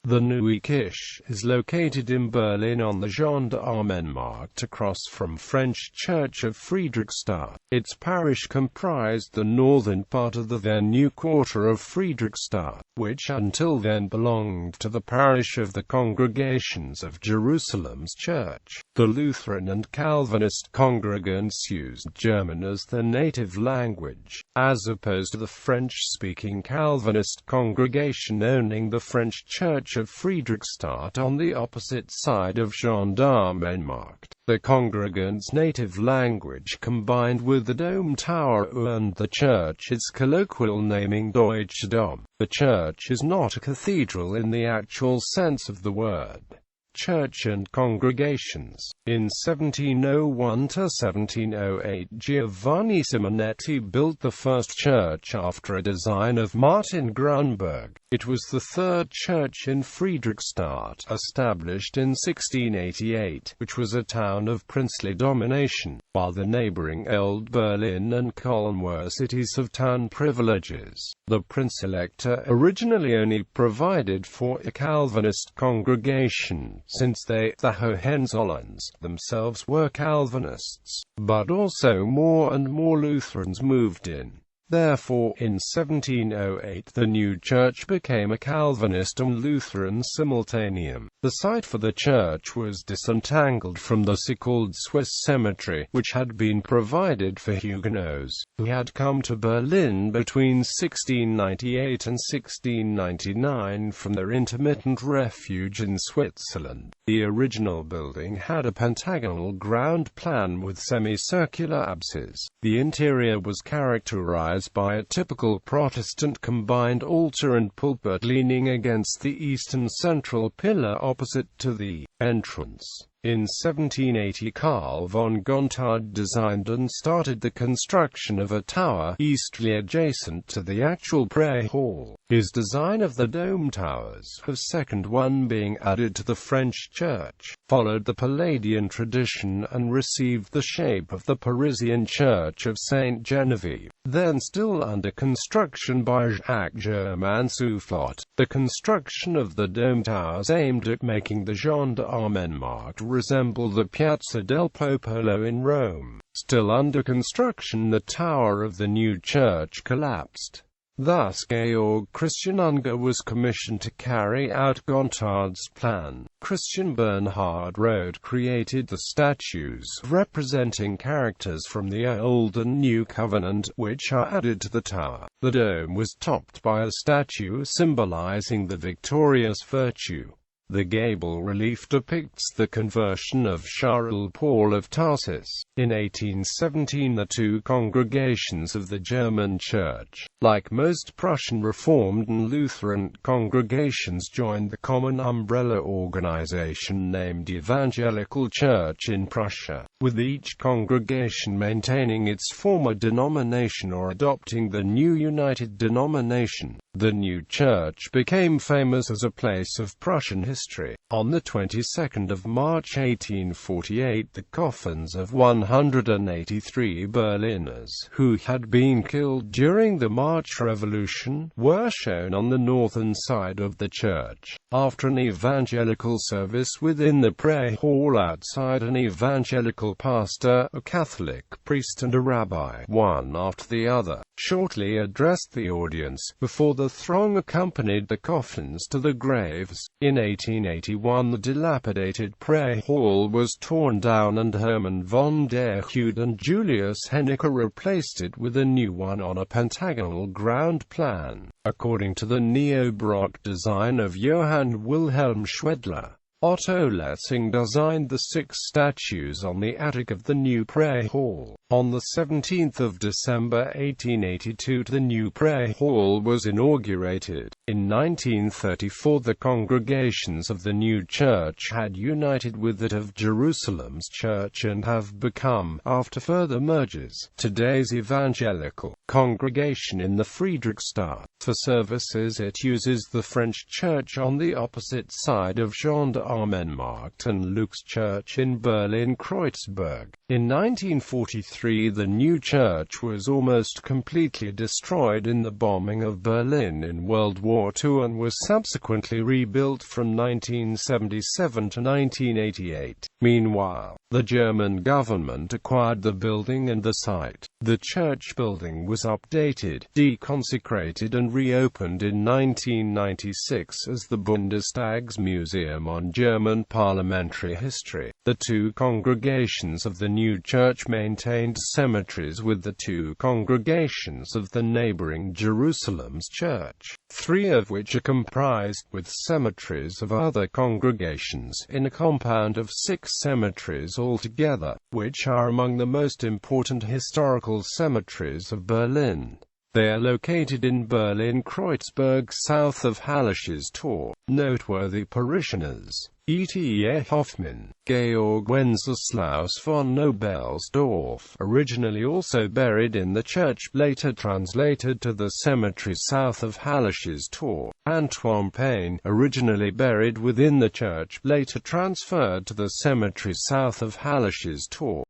The Neue Kirche is located in Berlin on the Gendarmenmarkt across from French Church of Friedrichstadt. Its parish comprised the northern part of the then new quarter of Friedrichstadt, which until then belonged to the parish of the congregations of Jerusalem's Church. The Lutheran and Calvinist congregants used German as their native language, as opposed to the French-speaking Calvinist congregation owning the French Church of Friedrichstadt on the opposite side of Gendarmenmarkt. The congregants' native language combined with the dome tower earned the church its colloquial naming Deutscher Dom. The church is not a cathedral in the actual sense of the word. Church and congregations. In 1701–1708 Giovanni Simonetti built the first church after a design of Martin Grunberg. It was the third church in Friedrichstadt, established in 1688, which was a town of princely domination, while the neighboring Old Berlin and Cologne were cities of town privileges. The Prince-Elector originally only provided for a Calvinist congregation, since they, the Hohenzollerns, themselves were Calvinists, but also more and more Lutherans moved in. Therefore, in 1708 the new church became a Calvinist and Lutheran simultaneum. The site for the church was disentangled from the so-called Swiss cemetery, which had been provided for Huguenots, who had come to Berlin between 1698 and 1699 from their intermittent refuge in Switzerland. The original building had a pentagonal ground plan with semicircular apses. The interior was characterized by a typical Protestant combined altar and pulpit leaning against the eastern central pillar opposite to the entrance. In 1780 Karl von Gontard designed and started the construction of a tower easterly adjacent to the actual prayer hall. His design of the dome towers, a second one being added to the French church, followed the Palladian tradition and received the shape of the Parisian Church of Saint Genevieve, then still under construction by Jacques Germain Soufflot. The construction of the dome towers aimed at making the Gendarmenmarkt resemble the Piazza del Popolo in Rome. Still under construction, the tower of the new church collapsed. Thus Georg Christian Unger was commissioned to carry out Gontard's plan. Christian Bernhard Rode created the statues representing characters from the Old and New Covenant, which are added to the tower. The dome was topped by a statue symbolizing the victorious virtue. The gable relief depicts the conversion of Charles Paul of Tarsus. In 1817 the two congregations of the German Church, like most Prussian Reformed and Lutheran congregations, joined the common umbrella organization named Evangelical Church in Prussia, with each congregation maintaining its former denomination or adopting the new united denomination. The new church became famous as a place of Prussian history. On the 22nd of March 1848 the coffins of 183 Berliners, who had been killed during the March Revolution, were shown on the northern side of the church. After an evangelical service within the prayer hall outside, an evangelical pastor, a Catholic priest and a rabbi, one after the other, shortly addressed the audience, before the throng accompanied the coffins to the graves. In 1881 the dilapidated prayer hall was torn down and Hermann von der Hude and Julius Hennicke replaced it with a new one on a pentagonal ground plan, according to the neo-Baroque design of Johann Wilhelm Schwedler. Otto Lessing designed the 6 statues on the attic of the new prayer hall. On the 17th of December 1882 the new prayer hall was inaugurated. In 1934 the congregations of the new church had united with that of Jerusalem's church and have become, after further mergers, today's evangelical congregation in the Friedrichstadt. For services it uses the French Church on the opposite side of Gendarmenmarkt and Luke's Church in Berlin-Kreuzberg. In 1943 the new church was almost completely destroyed in the bombing of Berlin in World War II and was subsequently rebuilt from 1977 to 1988. Meanwhile, the German government acquired the building and the site. The church building was updated, deconsecrated and reopened in 1996 as the Bundestag's Museum on German Parliamentary History. The two congregations of the new church maintained cemeteries with the two congregations of the neighboring Jerusalem's church, three of which are comprised with cemeteries of other congregations, in a compound of 6 cemeteries altogether, which are among the most important historical cemeteries of Berlin. They are located in Berlin-Kreuzberg south of Hallisches Tor. Noteworthy parishioners: E.T. Hoffmann, Georg Wenceslaus von Nobelsdorf, originally also buried in the church, later translated to the cemetery south of Hallisches Tor. Antoine Payne, originally buried within the church, later transferred to the cemetery south of Hallisches Tor.